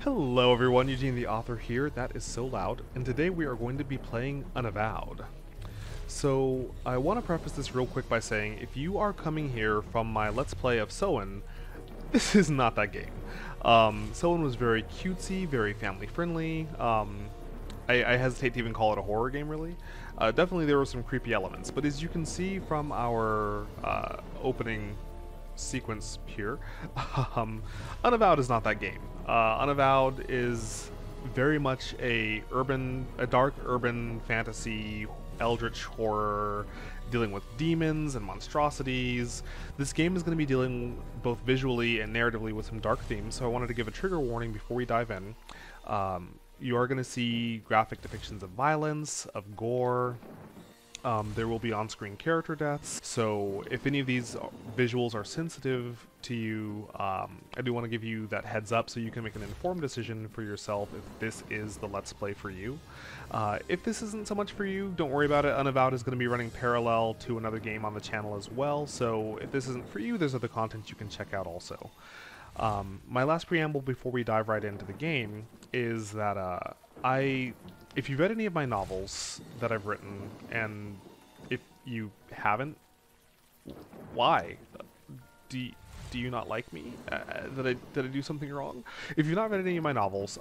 Hello everyone, Eugene the Author here, that is so loud, and today we are going to be playing Unavowed. So, I want to preface this real quick by saying, if you are coming here from my Let's Play of Sowon, this is not that game. Sowon was very cutesy, very family friendly. I hesitate to even call it a horror game really. Definitely there were some creepy elements, but as you can see from our opening sequence here, Unavowed is not that game. Unavowed is very much a dark urban fantasy, eldritch horror, dealing with demons and monstrosities. This game is going to be dealing both visually and narratively with some dark themes, so I wanted to give a trigger warning before we dive in. You are going to see graphic depictions of violence, of gore. There will be on-screen character deaths, so if any of these visuals are sensitive to you, I do want to give you that heads up so you can make an informed decision for yourself if this is the Let's Play for you. If this isn't so much for you, don't worry about it. Unavowed is going to be running parallel to another game on the channel as well, so if this isn't for you, there's other content you can check out also. My last preamble before we dive right into the game is that if you've read any of my novels that I've written, and if you haven't, why? Do you not like me? Did I do something wrong? If you've not read any of my novels,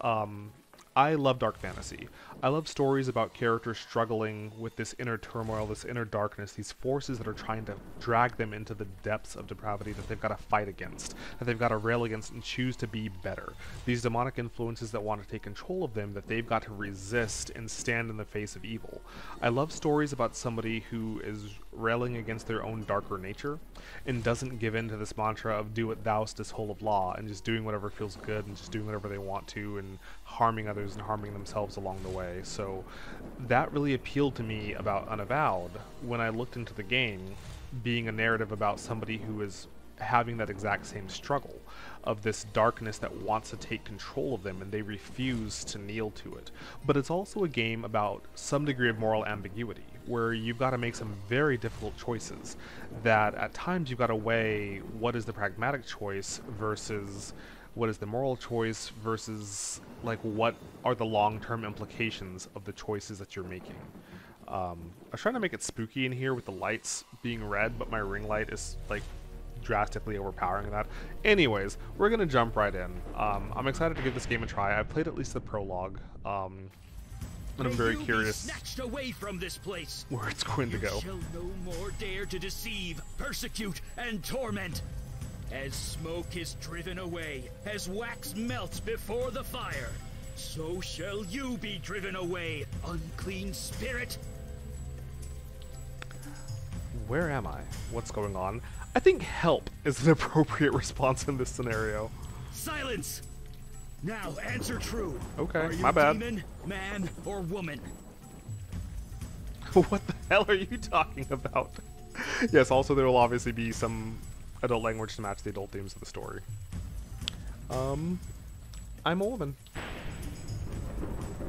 I love dark fantasy. I love stories about characters struggling with this inner turmoil, this inner darkness, these forces that are trying to drag them into the depths of depravity that they've got to fight against, that they've got to rail against and choose to be better. These demonic influences that want to take control of them that they've got to resist and stand in the face of evil. I love stories about somebody who is railing against their own darker nature and doesn't give in to this mantra of do what thou is whole of law and just doing whatever feels good and just doing whatever they want to and harming others and harming themselves along the way. So that really appealed to me about Unavowed when I looked into the game, being a narrative about somebody who is having that exact same struggle of this darkness that wants to take control of them and they refuse to kneel to it. But it's also a game about some degree of moral ambiguity where you've got to make some very difficult choices that at times you've got to weigh what is the pragmatic choice versus what is the moral choice versus like what are the long-term implications of the choices that you're making. I was trying to make it spooky in here with the lights being red, but my ring light is like drastically overpowering that. Anyways, we're gonna jump right in. I'm excited to give this game a try. I've played at least the prologue, and I'm very curious snatched away from this place. where it's going to go. You shall no more dare to deceive, persecute, and torment. As smoke is driven away, as wax melts before the fire, so shall you be driven away, unclean spirit. Where am I? What's going on? I think help is an appropriate response in this scenario. Silence! Now answer true. Okay, are you my bad. Demon, man, or woman? What the hell are you talking about? Yes, also there will obviously be some adult language to match the adult themes of the story. I'm a woman.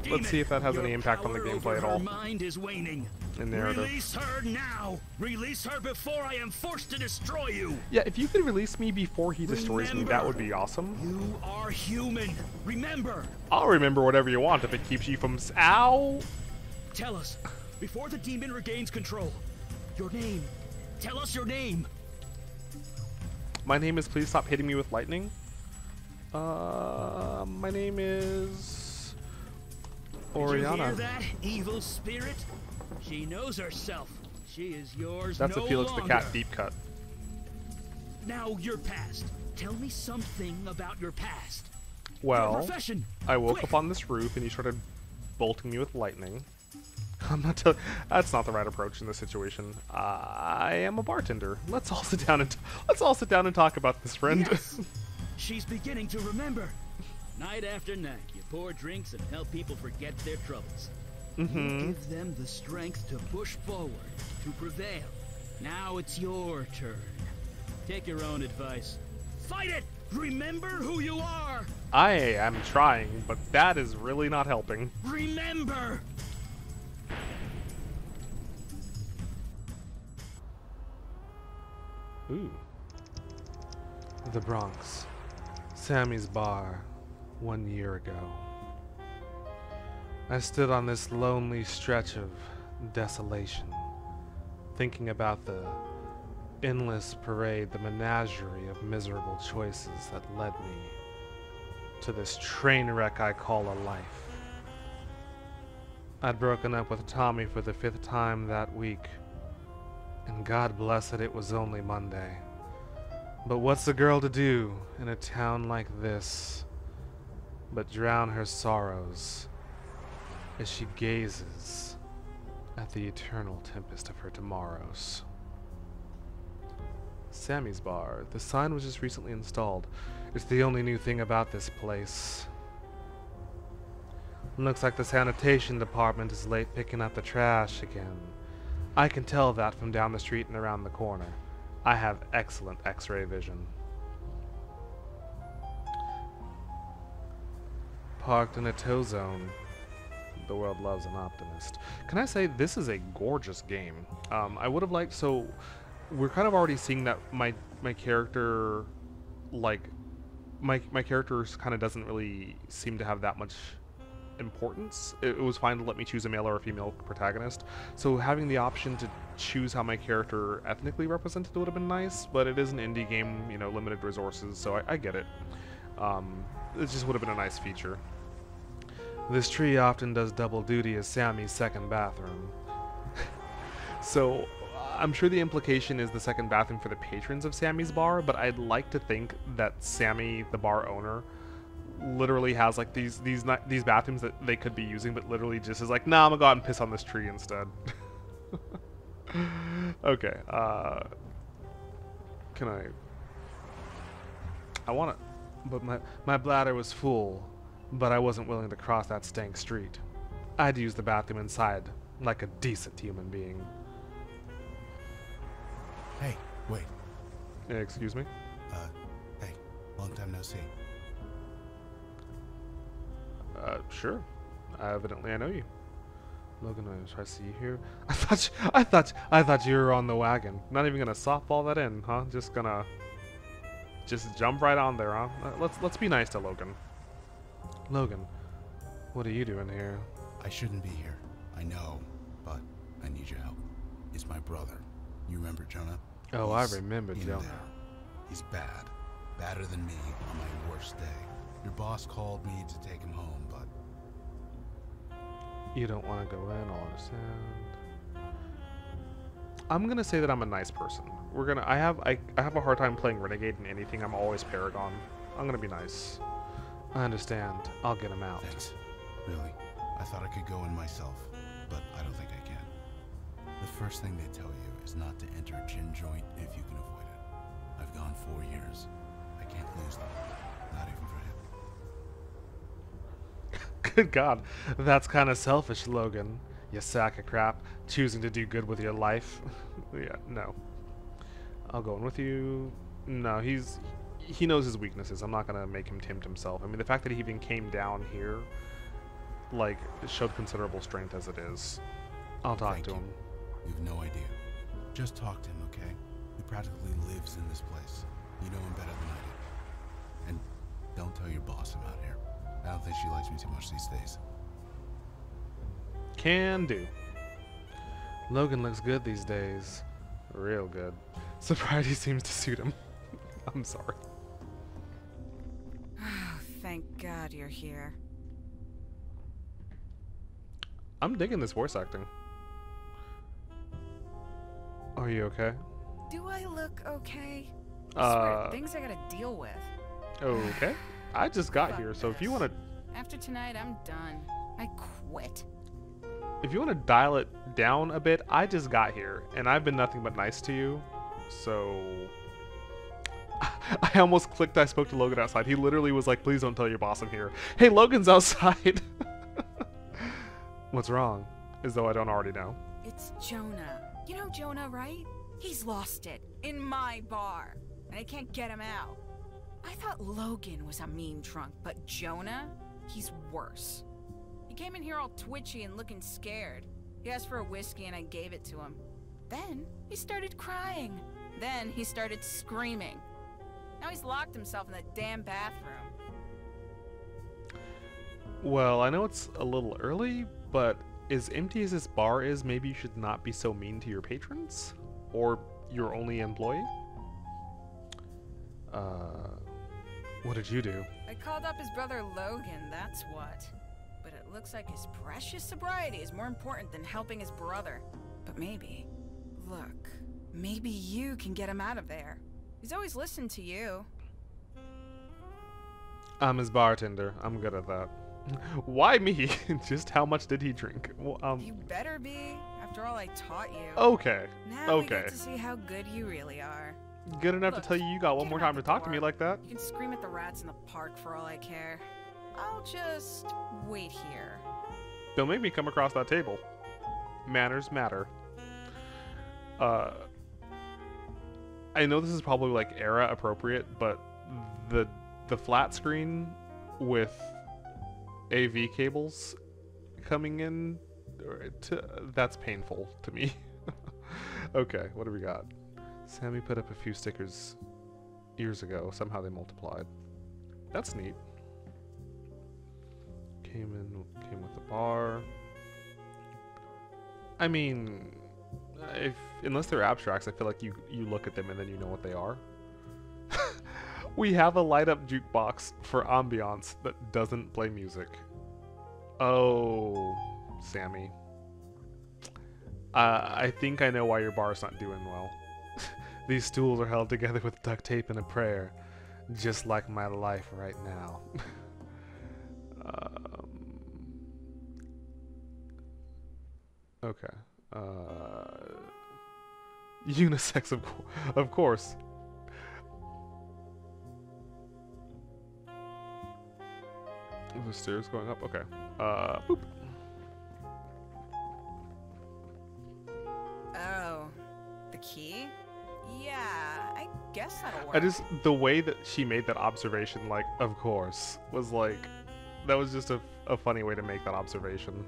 Demon, Let's see if that has your any impact on the power gameplay over at her all. mind is waning. In narrative. Release her now! Release her before I am forced to destroy you! Yeah, if you could release me before he destroys me, that would be awesome. You are human! Remember! I'll remember whatever you want if it keeps you from ow! Tell us, before the demon regains control, your name. Tell us your name! My name is Please Stop Hitting Me with Lightning. My name is Oriana. Did you hear that, evil spirit? She knows herself. She is yours That's no a Felix the longer. Cat deep cut. Now your past. Tell me something about your past. Your Well, profession. I woke Quick. up on this roof and he started bolting me with lightning. That's not the right approach in this situation. I am a bartender. Let's all sit down and talk about this, friend. Yes. She's beginning to remember. Night after night, you pour drinks and help people forget their troubles. You give them the strength to push forward, to prevail. Now it's your turn. Take your own advice. Fight it! Remember who you are! I am trying, but that is really not helping. Remember! Ooh. The Bronx. Sammy's Bar. 1 year ago. I stood on this lonely stretch of desolation, thinking about the endless parade, the menagerie of miserable choices that led me to this train wreck I call a life. I'd broken up with Tommy for the 5th time that week, and God bless it was only Monday. But what's a girl to do in a town like this but drown her sorrows as she gazes at the eternal tempest of her tomorrows? Sammy's Bar. The sign was just recently installed. It's the only new thing about this place. Looks like the sanitation department is late picking up the trash again. I can tell that from down the street and around the corner. I have excellent X-ray vision. Parked in a tow zone. The world loves an optimist. Can I say this is a gorgeous game? I would have liked, so we're kind of already seeing that my character, like my character kind of doesn't really seem to have that much importance. It was fine to let me choose a male or a female protagonist, so having the option to choose how my character ethnically represented would have been nice, but it is an indie game, you know, limited resources, so I get it. It just would have been a nice feature. This tree often does double duty as Sammy's second bathroom. So I'm sure the implication is the second bathroom for the patrons of Sammy's Bar, but I'd like to think that Sammy, the bar owner, literally has like these bathrooms that they could be using, but literally just is like, nah, I'm gonna go out and piss on this tree instead. Okay, can I wanna, but my bladder was full, but I wasn't willing to cross that stank street. I'd use the bathroom inside, like a decent human being. Hey, wait. Excuse me? Hey, long time no see. Sure. Evidently I know you. Logan, I see you here. I thought you were on the wagon. Not even gonna softball that in, huh? Just jump right on there, huh? Let's be nice to Logan. Logan, what are you doing here? I shouldn't be here. I know, but I need your help. It's my brother. You remember Jonah? Oh, I remember Jonah. There. He's bad. Badder than me on my worst day. Your boss called me to take him home, but... You don't want to go in, I'll understand. I'm gonna say that I'm a nice person. I have a hard time playing Renegade in anything. I'm always Paragon. I'm gonna be nice. I understand. I'll get him out. Thanks. Really. I thought I could go in myself, but I don't think I can. The first thing they tell you is not to enter a gin joint if you can avoid it. I've gone 4 years. I can't lose them. Not even for him. Good God, that's kind of selfish, Logan. You sack of crap, choosing to do good with your life. Yeah, no. I'll go in with you. No, he knows his weaknesses. I'm not gonna make him tempt himself. I mean, the fact that he even came down here, like, showed considerable strength as it is. I'll talk to him. You've no idea. Just talk to him, okay? He practically lives in this place. You know him better than I do. And don't tell your boss I'm out here. I don't think she likes me too much these days. Can do. Logan looks good these days. Real good. Sobriety seems to suit him. I'm sorry. Oh, thank God you're here. I'm digging this voice acting. Are you okay? Do I look okay? I swear, things I gotta deal with. Okay. I just got Fuck here, so this. if you want to... After tonight, I'm done. I quit. If you want to dial it down a bit, I just got here, and I've been nothing but nice to you, so... I almost clicked I spoke to Logan outside. He literally was like, please don't tell your boss I'm here. Hey, Logan's outside! What's wrong? As though I don't already know. It's Jonah. You know Jonah, right? He's lost it. In my bar. And I can't get him out. I thought Logan was a mean drunk, but Jonah? He's worse. He came in here all twitchy and looking scared. He asked for a whiskey and I gave it to him. Then he started crying. Then he started screaming. Now he's locked himself in that damn bathroom. Well, I know it's a little early, but as empty as this bar is, maybe you should not be so mean to your patrons? Or your only employee? What did you do? I called up his brother Logan, that's what. But it looks like his precious sobriety is more important than helping his brother. But maybe, look, maybe you can get him out of there. He's always listened to you. I'm his bartender. I'm good at that. Why me? Just how much did he drink? Well, You better be, after all I taught you. Okay. Now we Okay. get to see how good you really are. Good enough Look, to tell you got one get more him out time to the talk to me door. like that? You can scream at the rats in the park for all I care. I'll just wait here. Don't make me come across that table. Manners matter. I know this is probably like era appropriate, but the flat screen with AV cables coming in, that's painful to me. Okay, what do we got? Sammy put up a few stickers years ago. Somehow they multiplied. That's neat. Came with the bar. I mean, unless they're abstracts, I feel like you look at them and then you know what they are. We have a light up jukebox for ambiance that doesn't play music. Oh, Sammy. I think I know why your bar's not doing well. These stools are held together with duct tape and a prayer, just like my life right now. Okay. Unisex, of course. The stairs going up? Okay. Boop. Oh, the key? Yeah, I guess that'll work. The way that she made that observation, like, of course, was like, that was just a funny way to make that observation.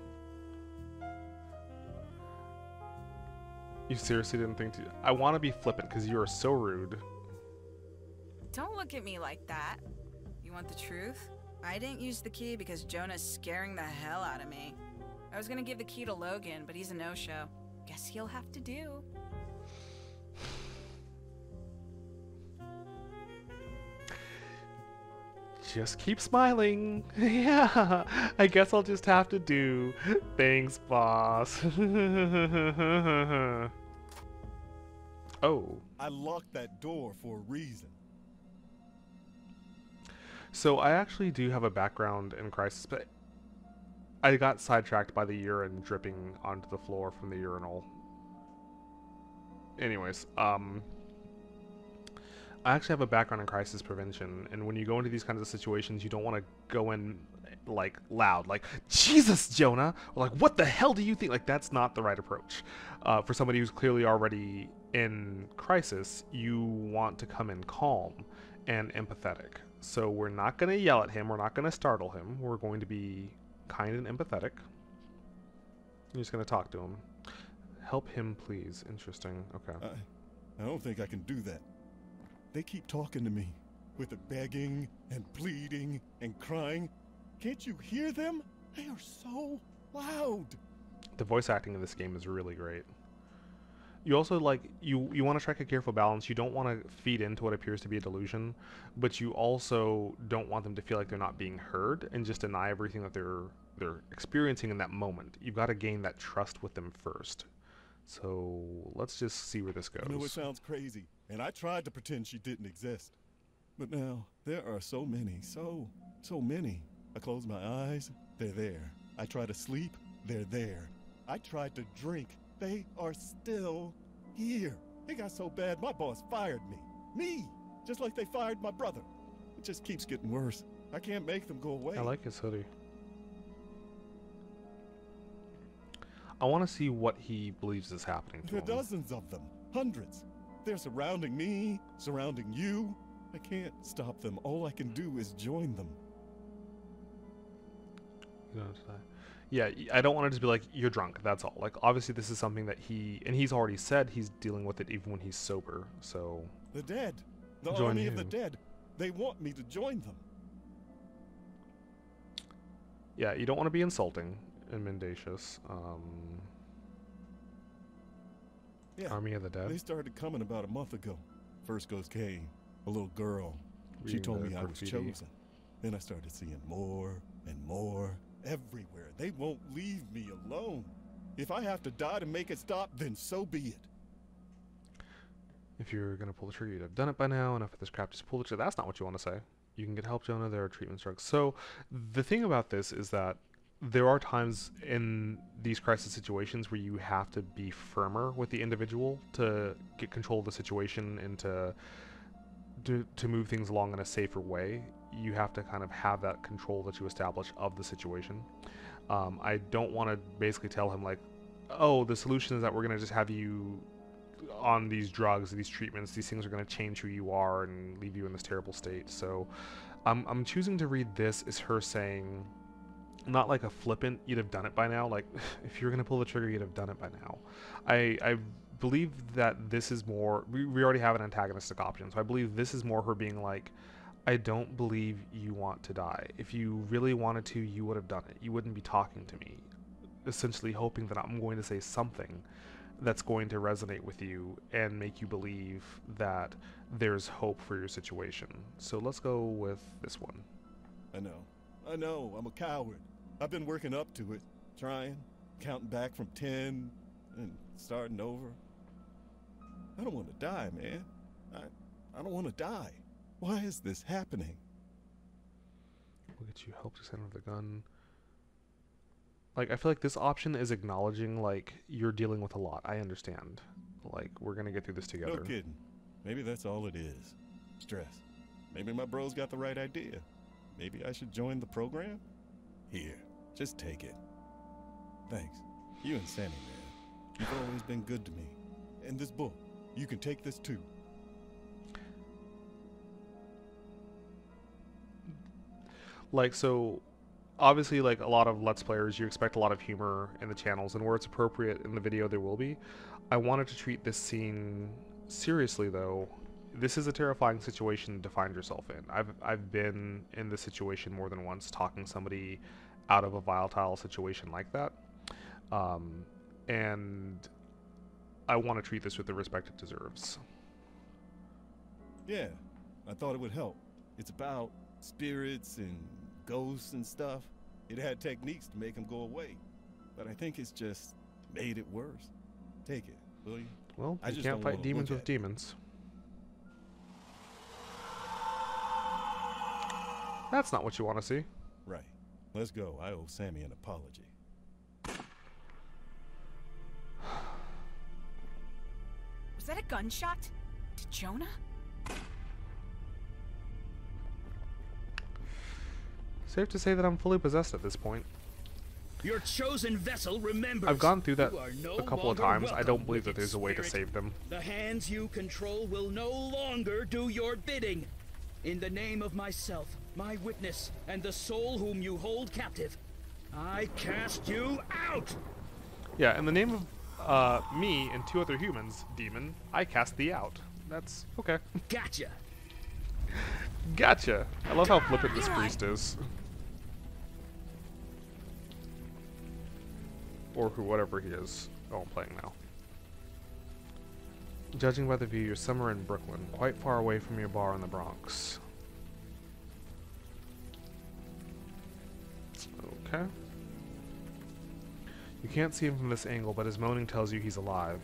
You seriously didn't think to... I want to be flippant because you are so rude. Don't look at me like that. You want the truth? I didn't use the key because Jonah's scaring the hell out of me. I was gonna give the key to Logan, but he's a no-show. Guess he'll have to do. Just keep smiling. Yeah, I guess I'll just have to do. Thanks, boss. Oh. I locked that door for a reason. So I actually do have a background in Crisis, but I got sidetracked by the urine dripping onto the floor from the urinal. Anyways, I actually have a background in crisis prevention, and when you go into these kinds of situations, you don't want to go in like loud, like Jesus, Jonah, or like what the hell do you think? Like that's not the right approach. For somebody who's clearly already in crisis, you want to come in calm and empathetic. So we're not going to yell at him. We're not going to startle him. We're going to be kind and empathetic. You're just going to talk to him. Help him, please. Interesting. Okay. I don't think I can do that. They keep talking to me with the begging and pleading and crying. Can't you hear them? They are so loud. The voice acting in this game is really great. You also, like, you want to strike a careful balance. You don't want to feed into what appears to be a delusion, but you also don't want them to feel like they're not being heard and just deny everything that they're experiencing in that moment. You've got to gain that trust with them first. So let's just see where this goes. I know it sounds crazy, and I tried to pretend she didn't exist. But now, there are so many, so many. I close my eyes, they're there. I try to sleep, they're there. I tried to drink, they are still here. It got so bad, my boss fired me. Me! Just like they fired my brother. It just keeps getting worse. I can't make them go away. I like his hoodie. I want to see what he believes is happening to There him. are dozens of them. Hundreds. They're surrounding me, surrounding you. I can't stop them. All I can do is join them. You know, yeah, I don't want it to be like, you're drunk, that's all. Like, obviously this is something that he's already said he's dealing with it even when he's sober, so... The dead. The Join army of the who? dead. They want me to join them. Yeah, you don't want to be insulting and mendacious. Yeah, Army of the they Dead. started coming about a month ago. First goes Kay, a little girl. She Reading told the me I was graffiti. chosen. Then I started seeing more and more everywhere. They won't leave me alone. If I have to die to make it stop, then so be it. If you're gonna pull the trigger, you'd have done it by now. Enough of this crap. Just pull the trigger. That's not what you want to say. You can get help, Jonah. There are treatment drugs. So the thing about this is that there are times in these crisis situations where you have to be firmer with the individual to get control of the situation and to move things along in a safer way. You have to kind of have that control that you establish of the situation. I don't want to basically tell him like, oh, the solution is that we're going to just have you on these drugs, these treatments, these things are going to change who you are and leave you in this terrible state. So I'm choosing to read this as her saying, not like a flippant, you'd have done it by now. Like, if you're going to pull the trigger, you'd have done it by now. I believe that this is more, we already have an antagonistic option, so I believe this is more her being like, I don't believe you want to die. If you really wanted to, you would have done it. You wouldn't be talking to me, essentially hoping that I'm going to say something that's going to resonate with you and make you believe that there's hope for your situation. So let's go with this one. I know, I'm a coward. I've been working up to it, trying, counting back from 10 and starting over. I don't want to die, man. I don't want to die. Why is this happening? We'll get you help to center the gun. Like, I feel like this option is acknowledging, like, you're dealing with a lot. I understand. Like, we're gonna get through this together. No kidding. Maybe that's all it is. Stress. Maybe my bro's got the right idea. Maybe I should join the program? Here, just take it. Thanks. You and Sammy, man. You've always been good to me. And this book, you can take this too. Like, so obviously, like a lot of Let's Players, you expect a lot of humor in the channels, and where it's appropriate in the video, there will be. I wanted to treat this scene seriously, though. This is a terrifying situation to find yourself in. I've been in this situation more than once, talking somebody out of a volatile situation like that. And I want to treat this with the respect it deserves. Yeah, I thought it would help. It's about spirits and ghosts and stuff. It had techniques to make them go away. But I think it's just made it worse. Take it, will you? Well, I you just can't don't fight wanna demons look with at it. demons. That's not what you want to see. Right. Let's go. I owe Sammy an apology. Was that a gunshot? To Jonah? Safe to say that I'm fully possessed at this point. Your chosen vessel remembers. I've gone through that You are no a couple of longer times. I welcome, don't believe that wicked there's a way to spirit. save them. The hands you control will no longer do your bidding. In the name of myself, my witness, and the soul whom you hold captive, I cast you out! Yeah, in the name of me and 2 other humans, demon, I cast thee out. That's okay. Gotcha! Gotcha! I love how flippant this priest is. Or whatever he is. Oh, I'm playing now. Judging by the view, you're somewhere in Brooklyn, quite far away from your bar in the Bronx. Okay. You can't see him from this angle, but his moaning tells you he's alive.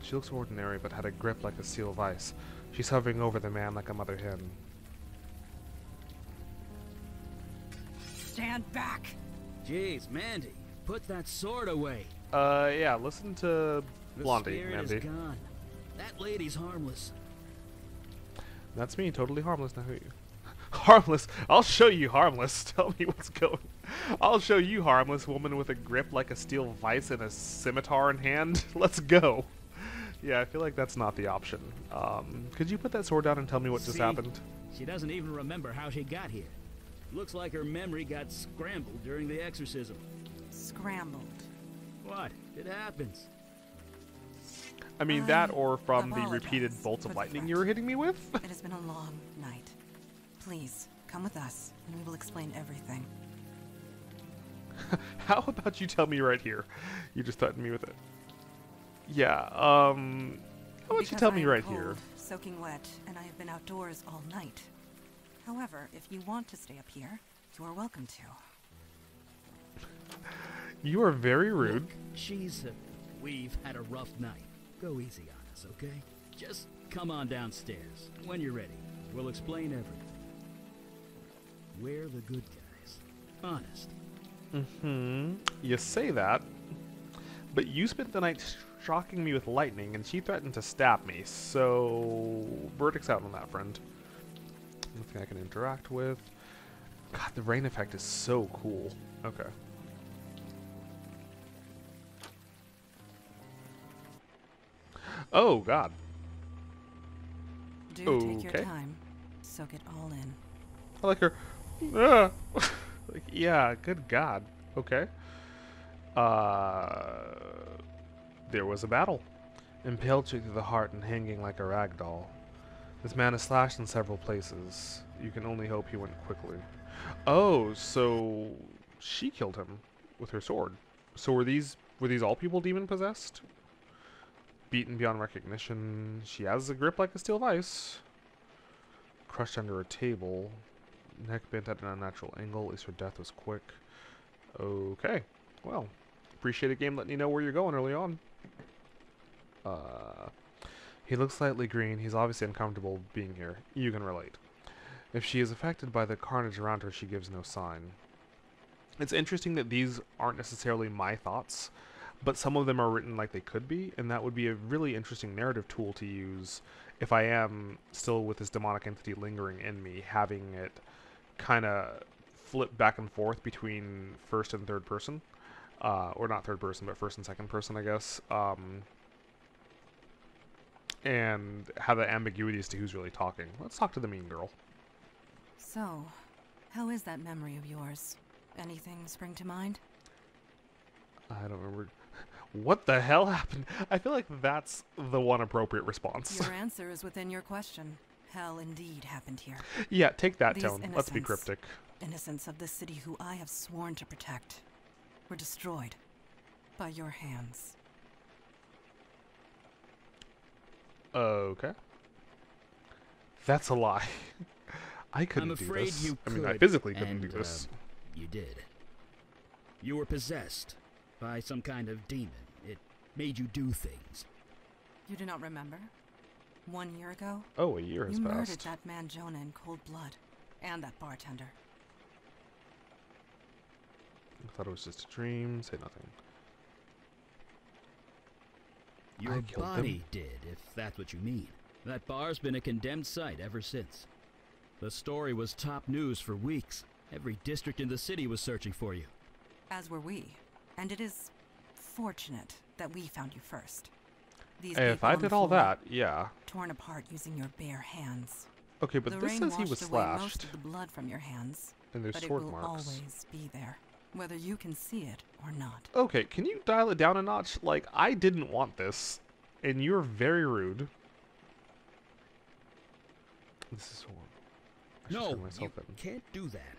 She looks ordinary, but had a grip like a seal of ice. She's hovering over the man like a mother hen. Stand back. Jeez, Mandy, put that sword away. Yeah, listen to The Blondie, spirit Mandy. is gone. That lady's harmless. That's me, totally harmless now. Harmless? I'll show you harmless. Tell me what's going. I'll show you harmless, woman with a grip like a steel vice and a scimitar in hand. Let's go. Yeah, I feel like that's not the option. Could you put that sword down and tell me what just See, happened? She doesn't even remember how she got here. Looks like her memory got scrambled during the exorcism. Scrambled. What? It happens. I mean, that or from the apologize repeated for bolts of the lightning threat. you were hitting me with? It has been a long night. Please, come with us, and we will explain everything. How about you tell me right here? You just threatened me with it. Yeah, how about you tell me right here? Soaking wet, and I have been outdoors all night. However, if you want to stay up here, you are welcome to. You are very rude. Look, we've had a rough night. Go easy on us, okay? Just come on downstairs. When you're ready, we'll explain everything. We're the good guys. Honest. Mm-hmm. You say that, but you spent the night shocking me with lightning, and she threatened to stab me, so... verdict's out on that, friend. Nothing I can interact with. God, the rain effect is so cool. Okay. Oh, God. Do take your time. Soak it all in. I like her. Ah! Like, yeah, good God. Okay. There was a battle. Impaled you through the heart and hanging like a rag doll. This man is slashed in several places. You can only hope he went quickly. Oh, so she killed him with her sword. So were these all people demon possessed? Beaten beyond recognition. She has a grip like a steel vice. Crushed under a table. Neck bent at an unnatural angle. At least her death was quick. Okay. Well, appreciate a game letting you know where you're going early on. He looks slightly green. He's obviously uncomfortable being here. You can relate. If she is affected by the carnage around her, she gives no sign. It's interesting that these aren't necessarily my thoughts, but some of them are written like they could be, and that would be a really interesting narrative tool to use if I am still with this demonic entity lingering in me, having it kind of flip back and forth between first and third person. Or not third person, but first and second person, I guess. And have that ambiguity as to who's really talking. Let's talk to the mean girl. So, how is that memory of yours? Anything spring to mind? I don't remember. What the hell happened? I feel like that's the one appropriate response. Your answer is within your question. Hell indeed happened here. Yeah, take that These tone. Let's be cryptic. Innocents of the city who I have sworn to protect were destroyed by your hands. Okay. That's a lie. I couldn't do afraid this. you I mean, could, I physically couldn't and, do this. You did. You were possessed by some kind of demon. It made you do things. You do not remember? 1 year ago? Oh, a year has you passed. murdered that man Jonah in cold blood. And that bartender. I thought it was just a dream. Say nothing. Your body did, if that's what you mean. That bar's been a condemned site ever since. The story was top news for weeks. Every district in the city was searching for you. As were we. And it is fortunate that we found you first. These Hey, if I did all that, yeah. Torn apart using your bare hands. Okay, but the this rain says he washed was away most slashed. of the blood from your hands. And there's but sword it will marks. always be there, whether you can see it or not. Okay, can you dial it down a notch? Like, I didn't want this, and you're very rude. This is horrible. I should No, turn myself you in. can't do that.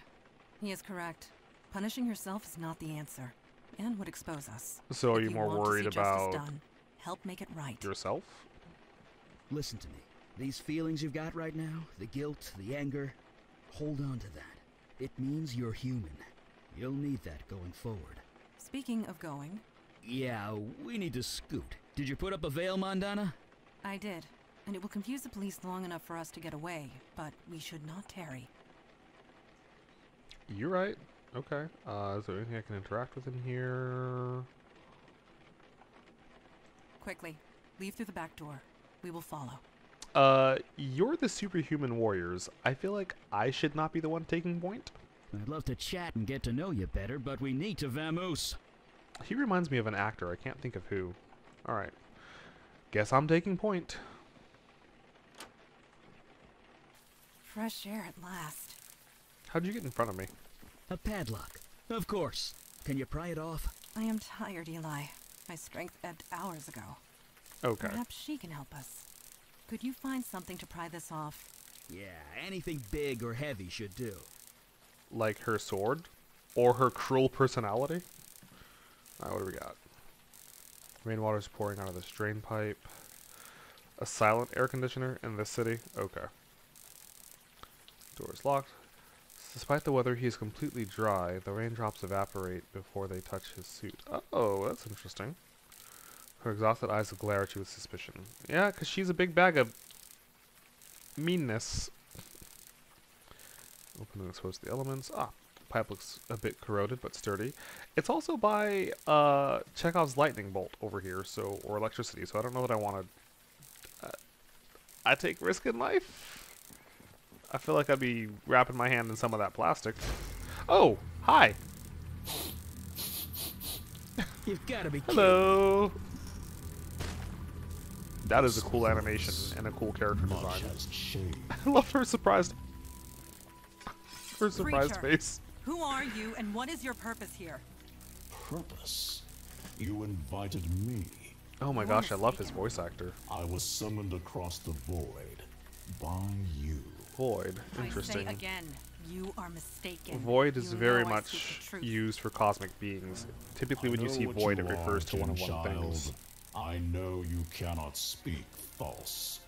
He is correct. Punishing yourself is not the answer, and would expose us. So are If you more want to worried see justice about done, help make it right. yourself? Listen to me. These feelings you've got right now, the guilt, the anger, hold on to that. It means you're human. You'll need that going forward. Speaking of going, Yeah, we need to scoot. Did you put up a veil, Mondana? I did, and it will confuse the police long enough for us to get away, but we should not tarry. You're right. Okay. Is there anything I can interact with in here? Quickly, leave through the back door. We will follow. You're the superhuman warriors. I feel like I should not be the one taking point. I'd love to chat and get to know you better, but we need to vamoose. He reminds me of an actor. I can't think of who. Alright. Guess I'm taking point. Fresh air at last. How'd you get in front of me? A padlock. Of course. Can you pry it off? I am tired, Eli. My strength ebbed hours ago. Okay. Perhaps she can help us. Could you find something to pry this off? Yeah, anything big or heavy should do. Like her sword? Or her cruel personality? Alright, what do we got? Rainwater's pouring out of this drain pipe. A silent air conditioner in this city? Okay. Door is locked. Despite the weather, he is completely dry. The raindrops evaporate before they touch his suit. Oh, that's interesting. Her exhausted eyes glare at you with suspicion. Yeah, because she's a big bag of meanness. Open and expose the elements. Ah, pipe looks a bit corroded but sturdy. It's also by Chekhov's lightning bolt over here, so or electricity. So I don't know that I want to. I take risk in life. I feel like I'd be wrapping my hand in some of that plastic. Oh, hi. You've got to be kidding. Hello. That is a cool animation and a cool character design. I love her surprised. Her surprised Creature, face. who are you and what is your purpose here? Purpose? You invited me. Oh my gosh, I love his voice actor. I was summoned across the void by you. Void, I interesting. say again, you are mistaken. Void is You very know I speak much the truth. used for cosmic beings. Typically, when you I see know what void, you it refers to are, one of Jin one child. things. I know you cannot speak false.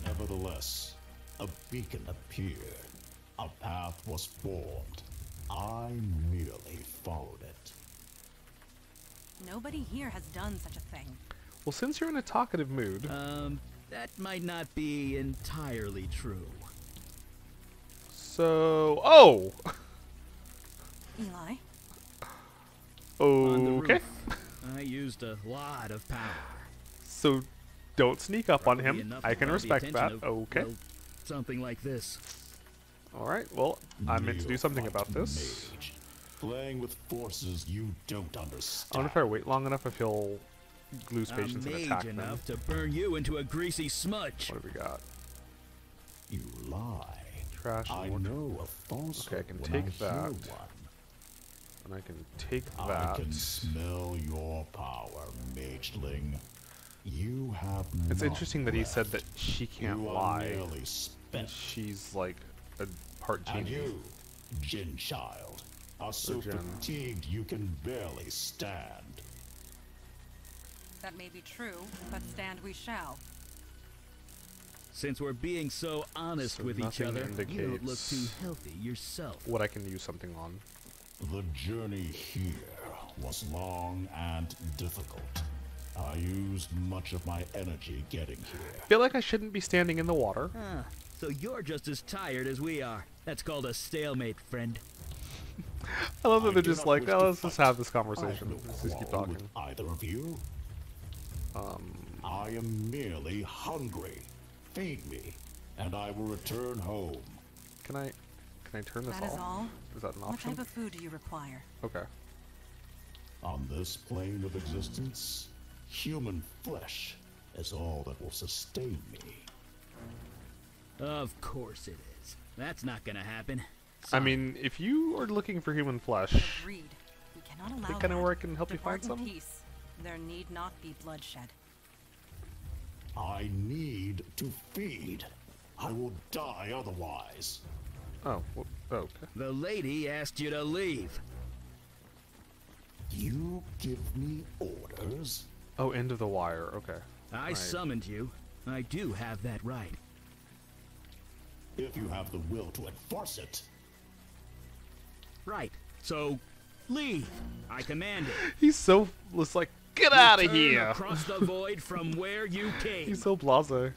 Nevertheless, a beacon appeared. A path was formed. I merely followed it. Nobody here has done such a thing. Well, since you're in a talkative mood, That might not be entirely true. so oh, Eli, On the okay. roof, I used a lot of power. So don't sneak up on Probably him. enough I to can draw the respect attention that. of, Okay. well, something like this. All right. Well, I meant to do something about Neophyte this. mage, playing with forces you don't understand. I wonder if I wait long enough if he'll lose I'm patience and mage attack them. enough to burn you into a greasy smudge. What have we got? You lie. Trash I and water. know a falsehood Okay, I can when take I hear that. one. And I can take I that. can smell your power, mageling. You have It's none interesting that he said that left. she can't You are lie. nearly And spent. she's like a part And genie. you, Jin child, are so Jin. fatigued you can barely stand. that may be true, but stand we shall. Since we're being so honest So with each nothing other, you don't look too indicates healthy yourself. What I can use something on. The journey here was long and difficult. I used much of my energy getting here. Feel like I shouldn't be standing in the water. Ah, so you're just as tired as we are. That's called a stalemate, friend. I love that I they're do just not like, wish oh, to let's just fight. have this I have conversation. no Let's just keep quarrel talking. with either of you. I am merely hungry. Feed me, and I will return home. Can I turn this That is off? all. Is that an What option? type of food do you require? Okay. On this plane of existence, human flesh is all that will sustain me. Of course it is. That's not gonna happen. I Sorry. mean, if you are looking for human flesh, Agreed. We cannot allow think I know that. where I can help you find Depart in some? peace. There need not be bloodshed. I need to feed. I will die otherwise. oh, okay. The lady asked you to leave. You give me orders? Oh, end of the wire. Okay. I Right. summoned you. I do have that right. If you have the will to enforce it. Right. So, leave. I command it. He's so it's like, get out of Return here. Across the void from where you came. He's so blasé.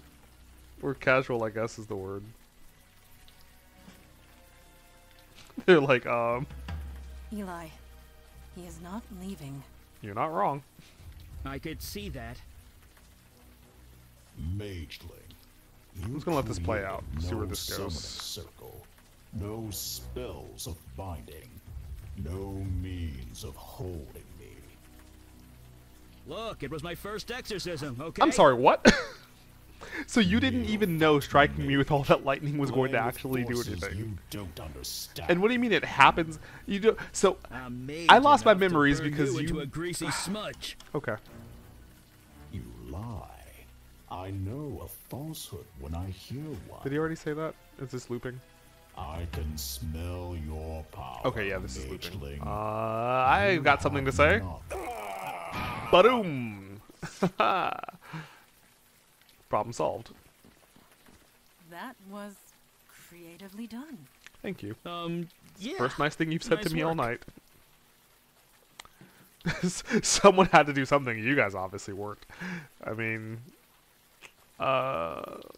Or casual, I guess, is the word. They're like, Eli, he is not leaving. you're not wrong. I could see that. Mageling. Who's gonna let this play out? created See where no this goes. summoning circle, no spells of binding, no means of holding me. Look, it was my first exorcism, okay? I'm sorry, what? So you didn't even know striking me with all that lightning was going to Playing with actually do forces anything. You don't understand. And what do you mean it happens? You do so. I'm made I lost my enough to memories burn because you into you- a greasy smudge. Okay. You lie. I know a falsehood when I hear one. Did he already say that? Is this looping? I can smell your power. Okay, yeah, this is looping. mageling. I got something to say. Ba-doom! Problem solved. That was creatively done. Thank you. Yeah. First nice thing you've said Nice to me all work. night. Someone had to do something. You guys obviously worked. I mean,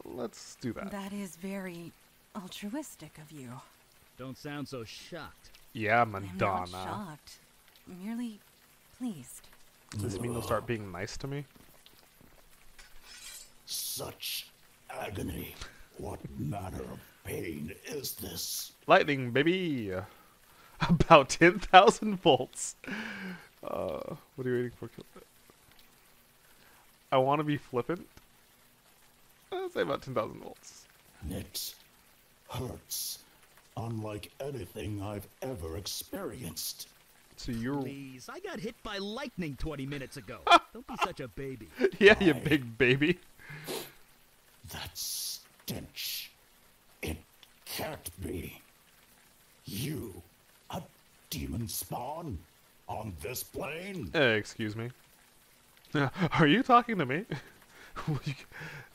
let's do that. That is very altruistic of you. Don't sound so shocked. Yeah, I'm not Madonna. shocked. Merely pleased. Does this mean they'll start being nice to me? Such agony. What manner of pain is this? Lightning, baby! About 10,000 volts. What are you waiting for? I want to be flippant. I'll say about 10,000 volts. It hurts. Unlike anything I've ever experienced. So you're... Please, I got hit by lightning 20 minutes ago. Don't be such a baby. Yeah, you big baby. That stench. It can't be. You, a demon spawn? On this plane? Excuse me. Are you talking to me?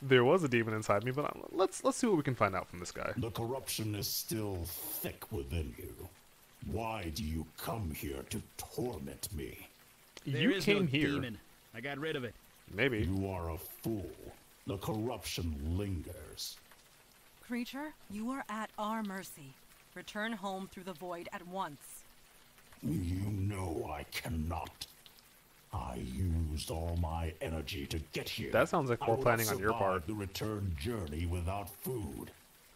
There was a demon inside me, but let's see what we can find out from this guy. The corruption is still thick within you. Why do you come here to torment me? There You is came no here. demon. I got rid of it. Maybe. You are a fool. The corruption lingers. Creature, you are at our mercy. Return home through the void at once. You know I cannot. I used all my energy to get here. That sounds like poor I will planning on your part. survive the return journey without food.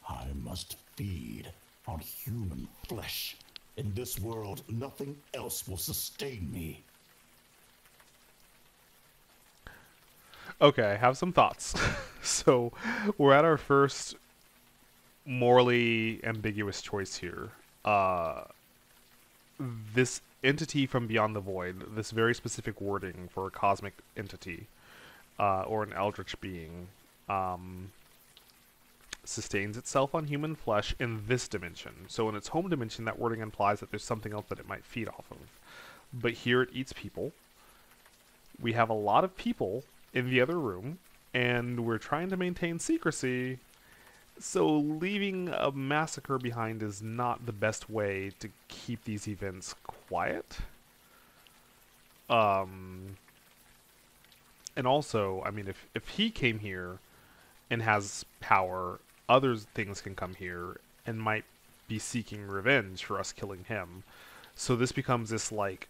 I must feed on human flesh. In this world, nothing else will sustain me. Okay, I have some thoughts. So, we're at our first morally ambiguous choice here. This entity from beyond the void, this very specific wording for a cosmic entity, or an eldritch being, sustains itself on human flesh in this dimension. So in its home dimension, that wording implies that there's something else that it might feed off of. But here it eats people. We have a lot of people in the other room, and we're trying to maintain secrecy. So leaving a massacre behind is not the best way to keep these events quiet. And also, I mean, if he came here and has power, other things can come here and might be seeking revenge for us killing him. So this becomes this, like,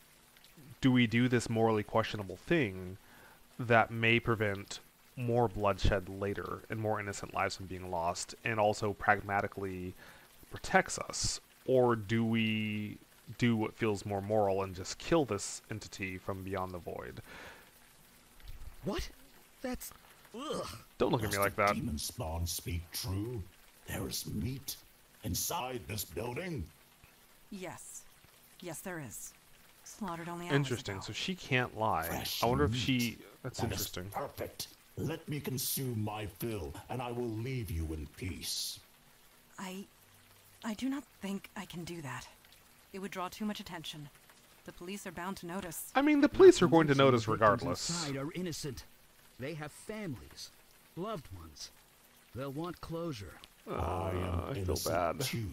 do we do this morally questionable thing that may prevent more bloodshed later and more innocent lives from being lost, and also pragmatically protects us? Or do we do what feels more moral and just kill this entity from beyond the void? What? That's... Ugh. Don't look at me like that. Demon spawn speak true? There is meat inside this building? Yes. Yes, there is. Slaughtered only hours Interesting. ago. So she can't lie. Fresh I wonder if meat. she... That's That is interesting. perfect. Let me consume my fill, and I will leave you in peace. I do not think I can do that. It would draw too much attention. The police are bound to notice. I mean, the police are going to Most of the notice victims regardless. inside are innocent. They have families, loved ones. They'll want closure. I am I feel innocent bad. too,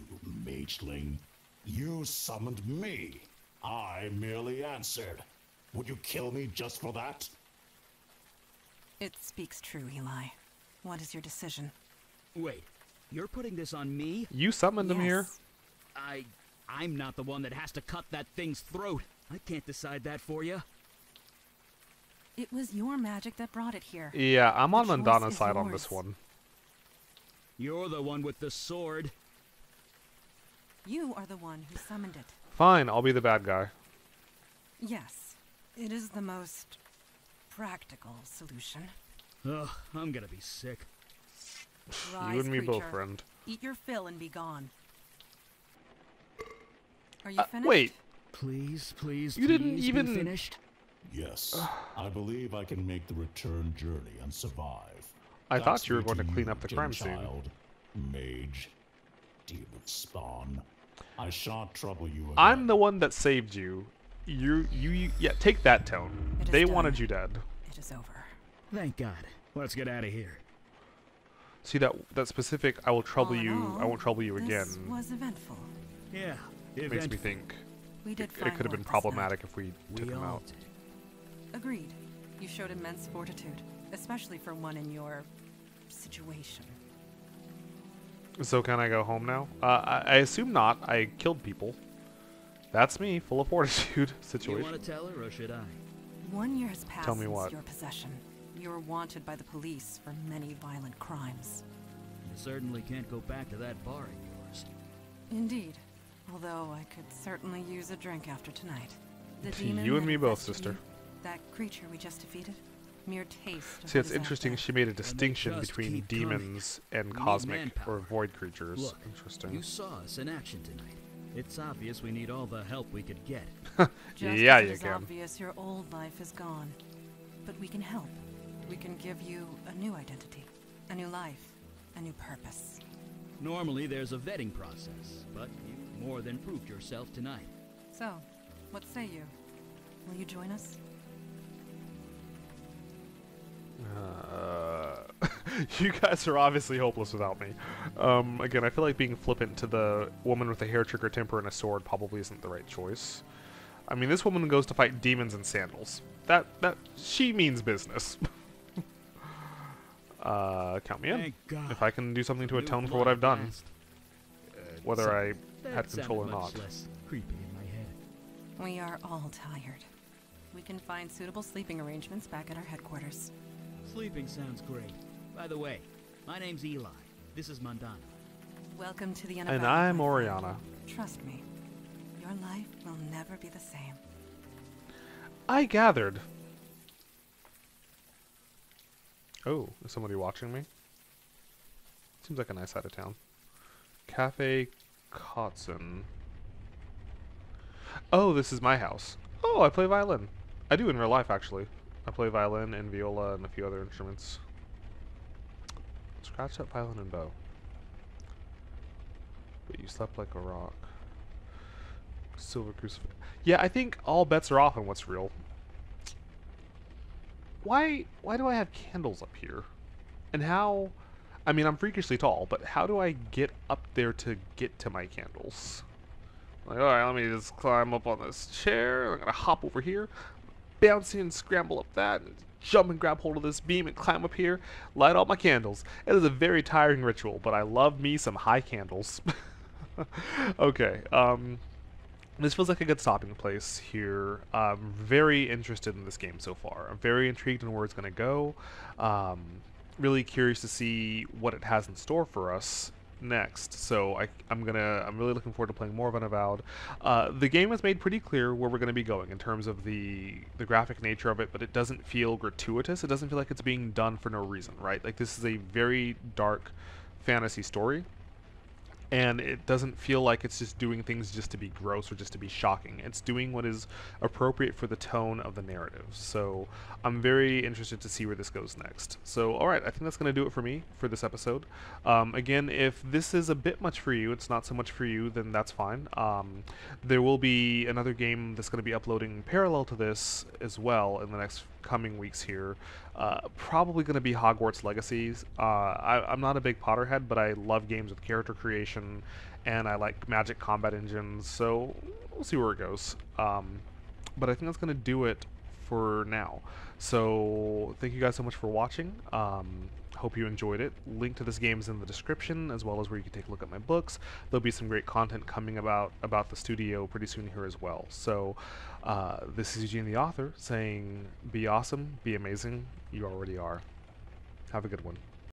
mageling. You summoned me. I merely answered. Would you kill me just for that? It speaks true, Eli. What is your decision? Wait, you're putting this on me? You summoned him here? Yes. I'm not the one that has to cut that thing's throat. I can't decide that for you. It was your magic that brought it here. Yeah, I'm The on choice Mandana's is side on yours. this one. You're the one with the sword. You are the one who summoned it. Fine, I'll be the bad guy. Yes. It is the most practical solution. Ugh, I'm gonna be sick. Rise, You and me both, creature. friend. Eat your fill and be gone. Are you finished? Wait, Please, please, You didn't please even- be finished. Yes. I believe I can make the return journey and survive. I thought That's you were due going to clean up the you, crime scene. child, mage. demon spawn. I shan't trouble you again. I'm the one that saved you. Yeah, take that tone. It is They done. wanted you dead. It is over. Thank God. Let's get out of here. See that specific I will trouble All in you, I all, won't trouble you again, This was eventful. Yeah. makes me think We did it find could have been work this problematic if we We took him all out. did. night. Agreed. You showed immense fortitude, especially for one in your situation. So can I go home now? I assume not. I killed people. That's me, full of fortitude You situation. want to tell her, or should I? 1 year has passed Tell me since what. your possession. You're wanted by the police for many violent crimes. You certainly can't go back to that bar of yours. Indeed. Although I could certainly use a drink after tonight. The You demon and me both, manifested sister. you, that creature we just defeated. Mere taste. of See, what it's is out interesting there. she made a distinction just between keep coming. demons and We need cosmic manpower. or void creatures. Look, Interesting. you saw us in action tonight. It's obvious we need all the help we could get. Just Yeah, as it you is can. obvious your old life is gone. But we can help. We can give you a new identity, a new life, a new purpose. Normally there's a vetting process, but you more than proved yourself tonight. So, what say you? Will you join us? You guys are obviously hopeless without me. Again, I feel like being flippant to the woman with a hair trigger temper and a sword probably isn't the right choice. I mean, this woman goes to fight demons in sandals. She means business. Count me in. Thank God. If I can do something to New atone for blood what I've at done, last. whether So, I that had control or sounded not. much less creepy in my head. We are all tired. We can find suitable sleeping arrangements back at our headquarters. Sleeping sounds great. By the way, my name's Eli. This is Mandana. Welcome to the Unavowed. And I'm my friend. Oriana. Trust me, your life will never be the same. I gathered. Oh, is somebody watching me? Seems like a nice side of town. Cafe Kotzen. Oh, this is my house. Oh, I play violin. I do in real life, actually. I play violin and viola and a few other instruments. Scratch up violin and bow. But you slept like a rock. Silver crucifix. Yeah, I think all bets are off on what's real. Why do I have candles up here? And how... I mean, I'm freakishly tall, but how do I get up there to get to my candles? Like, alright, let me just climb up on this chair. I'm gonna hop over here, bounce and scramble up that, and jump and grab hold of this beam and climb up here, light all my candles. It is a very tiring ritual, but I love me some high candles. Okay, this feels like a good stopping place here. I'm very interested in this game so far. I'm very intrigued in where it's going to go. Really curious to see what it has in store for us next. So I'm really looking forward to playing more of Unavowed. The game has made pretty clear where we're going to be going in terms of the graphic nature of it, but it doesn't feel gratuitous. It doesn't feel like it's being done for no reason, right? Like, this is a very dark fantasy story. And it doesn't feel like it's just doing things just to be gross or just to be shocking. It's doing what is appropriate for the tone of the narrative. So I'm very interested to see where this goes next. So, alright, I think that's going to do it for me for this episode. Again, if this is a bit much for you, it's not so much for you, then that's fine. There will be another game that's going to be uploading parallel to this as well in the next coming weeks here. Probably going to be Hogwarts Legacies. I'm not a big Potterhead, but I love games with character creation, and I like Magic combat engines, so we'll see where it goes. But I think that's going to do it for now. So thank you guys so much for watching. Hope you enjoyed it. Link to this game is in the description, as well as where you can take a look at my books. There'll be some great content coming about the studio pretty soon here as well. So this is Eugene the Author saying, be awesome, be amazing, you already are. Have a good one.